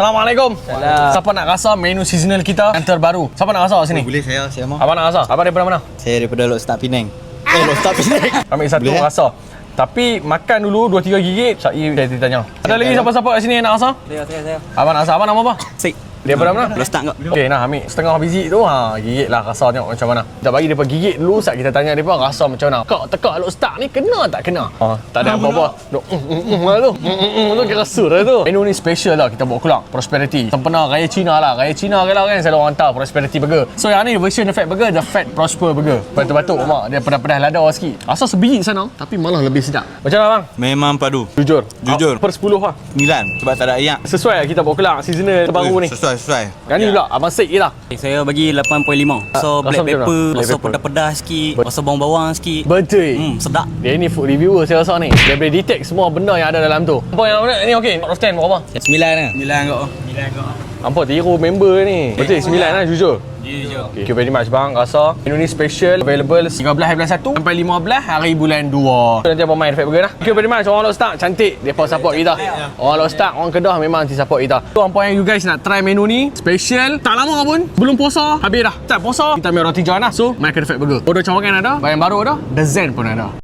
Assalamualaikum. Salam. Siapa nak rasa menu seasonal kita yang terbaru? Siapa nak rasa sini? Boleh saya mau. Abang nak rasa? Abang daripada mana? Saya daripada Lok Start Penang. Lok Start Penang. Ambil satu Boleh, rasa. Tapi makan dulu 2-3 gigit, saya tanya. Ada lagi siapa-siapa kat sini yang nak rasa? Saya. Abang nak rasa? Abang nama apa? Sik. Daripada mana? Lok Start kau. Okey, nah ambil setengah biji tu, gigit lah rasa tengok macam mana. Kita bagi depa gigit dulu, saat kita tanya depa rasa macam mana. Kak, tekak Lok Start ni kena tak kena? Tak ada apa-apa. Duk tu kira sur tu. Menu ni special lah kita bawa keluar. Prosperity. Sempena Raya Cina lah. Raya Cina kan selalu orang hantar Prosperity Burger. So yang ni version The Fat Burger, The Fat Prosper Burger. Batuk-batuk mak, dia pedas-pedas lada sikit. Rasa sebiji sana, tapi malah lebih sedap. Macam mana bang? Memang padu. Jujur. Jujur. Per 10 lah. 9 sebab tak ada ayak. Sesuai lah kita bawa keluar seasonal terbaru ni. Sesuai. Yang ni pula, abang Syed je lah. Saya bagi 8.5. rasa So black macam pepper, mana? Black rasa pepper. pedas-pedas sikit, rasa bawang-bawang sikit. Betul. Sedap. Dia ni food reviewer saya rasa ni. Dia boleh detect semua benda yang ada dalam tu. Apa yang ni okey? Out of 10 berapa? 9 lah. 9 kau. Hampa tiru member ni. Betul 9 lah jujur. Jujur. Okay. Thank you very much bang. Rasa menu ni special, available 13 bulan 1 sampai 15 hari bulan 2. Nanti abang main Fat Burger lah. Thank you very much. Orang Lok Start cantik, depa support kita. Orang Lok Start, orang Kedah memang nanti support kita. So hampa yang you guys nak try menu ni special, tak lama pun belum puasa habis dah. Tak puasa kita ambil roti john lah. So main ke Fat Burger. Order cawangan ada, bayang baru ada, design pun ada.